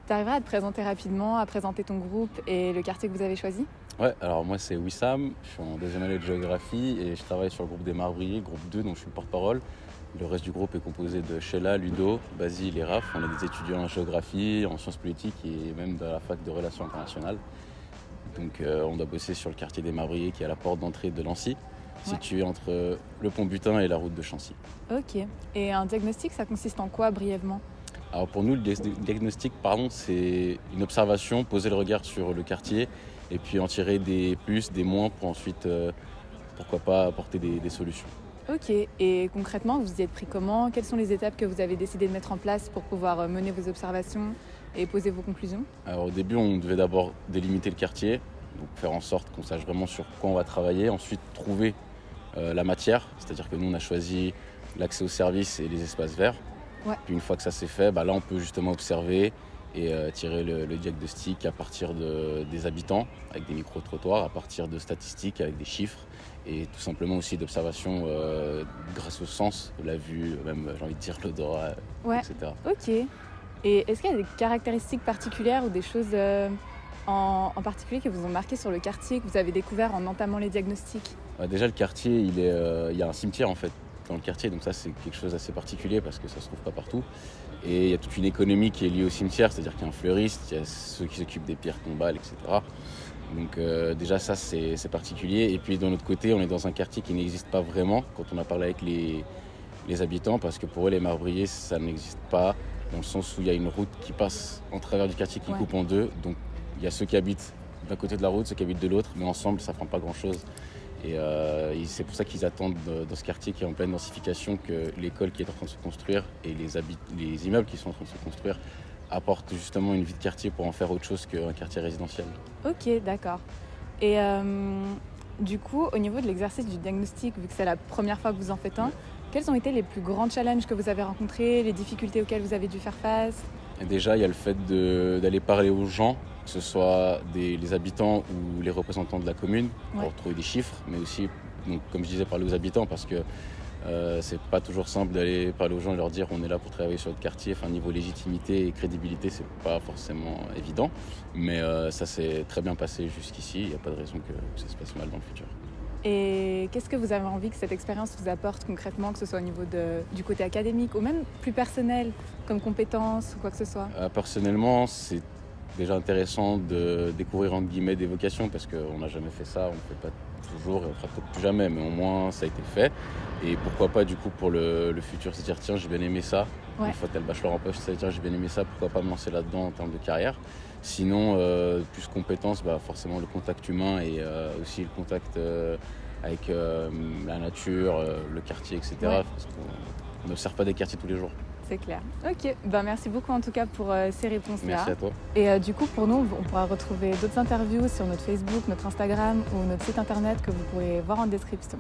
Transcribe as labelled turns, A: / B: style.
A: Tu arriverais à te présenter rapidement, à présenter ton groupe et le quartier que vous avez choisi?
B: Ouais, alors moi c'est Wissam, je suis en deuxième année de géographie et je travaille sur le groupe des Marbriers, groupe 2 dont je suis le porte-parole. Le reste du groupe est composé de Sheila, Ludo, Basile et Raph. On est des étudiants en géographie, en sciences politiques et même de la fac de relations internationales. Donc on doit bosser sur le quartier des Marbriers qui est à la porte d'entrée de Nancy,
A: Ouais.
B: situé entre le pont Butin et la route de Chancy.
A: Ok. Et un diagnostic, ça consiste en quoi brièvement?
B: Alors pour nous, le diagnostic, pardon, c'est une observation, poser le regard sur le quartier et puis en tirer des plus, des moins pour ensuite, pourquoi pas, apporter des solutions.
A: Ok. Et concrètement, vous y êtes pris comment? Quelles sont les étapes que vous avez décidé de mettre en place pour pouvoir mener vos observations et poser vos conclusions?
B: Alors au début, on devait d'abord délimiter le quartier, donc faire en sorte qu'on sache vraiment sur quoi on va travailler, ensuite trouver la matière, c'est-à-dire que nous on a choisi l'accès aux services et les espaces verts.
A: Ouais.
B: Puis une fois que ça c'est fait, là on peut justement observer et tirer le diagnostic à partir des habitants, avec des micro-trottoirs, à partir de statistiques, avec des chiffres, et tout simplement aussi d'observations grâce au sens, la vue, même j'ai envie de dire l'odorat,
A: Ouais.
B: etc.
A: Ok. Et est-ce qu'il y a des caractéristiques particulières ou des choses en particulier qui vous ont marqué sur le quartier, que vous avez découvert en entamant les diagnostics?
B: Déjà le quartier, il y a un cimetière en fait dans le quartier, donc ça c'est quelque chose d'assez particulier parce que ça se trouve pas partout. Et il y a toute une économie qui est liée au cimetière, c'est-à-dire qu'il y a un fleuriste, il y a ceux qui s'occupent des pierres tombales, etc. Donc déjà ça c'est particulier. Et puis d'un autre côté, on est dans un quartier qui n'existe pas vraiment quand on a parlé avec les habitants, parce que pour eux les marbriers ça n'existe pas, dans le sens où il y a une route qui passe en travers du quartier qui
A: Ouais.
B: coupe en deux. Donc il y a ceux qui habitent d'un côté de la route, ceux qui habitent de l'autre, mais ensemble ça ne prend pas grand-chose. Et c'est pour ça qu'ils attendent dans ce quartier qui est en pleine densification que l'école qui est en train de se construire et les immeubles qui sont en train de se construire apportent justement une vie de quartier pour en faire autre chose qu'un quartier résidentiel.
A: Ok, d'accord. Et du coup, au niveau de l'exercice du diagnostic, vu que c'est la première fois que vous en faites un, quels ont été les plus grands challenges que vous avez rencontrés, les difficultés auxquelles vous avez dû faire face?
B: Et déjà, il y a le fait d'aller parler aux gens, que ce soit les habitants ou les représentants de la commune,
A: Ouais.
B: pour trouver des chiffres, mais aussi, donc, comme je disais, parler aux habitants, parce que c'est pas toujours simple d'aller parler aux gens et leur dire on est là pour travailler sur votre quartier. Enfin, niveau légitimité et crédibilité, c'est pas forcément évident, mais ça s'est très bien passé jusqu'ici. Il n'y a pas de raison que ça se passe mal dans le futur.
A: Et qu'est-ce que vous avez envie que cette expérience vous apporte concrètement, que ce soit au niveau du côté académique ou même plus personnel, comme compétences ou quoi que ce soit?
B: Personnellement, c'est déjà intéressant de découvrir entre guillemets des vocations parce qu'on n'a jamais fait ça, on ne fait pas toujours et on fera peut-être plus jamais, mais au moins ça a été fait. Et pourquoi pas du coup pour le futur se dire tiens j'ai bien aimé ça,
A: Ouais.
B: une fois que t'as le bachelor en poche, se dire tiens j'ai bien aimé ça, pourquoi pas me lancer là-dedans en termes de carrière. Sinon, plus compétences, forcément le contact humain et aussi le contact avec la nature, le quartier, etc.
A: Ouais.
B: Parce qu'on n'observe pas des quartiers tous les jours.
A: C'est clair. Ok, ben, merci beaucoup en tout cas pour ces réponses-là.
B: Merci à toi.
A: Et du coup, pour nous, on pourra retrouver d'autres interviews sur notre Facebook, notre Instagram ou notre site internet que vous pourrez voir en description.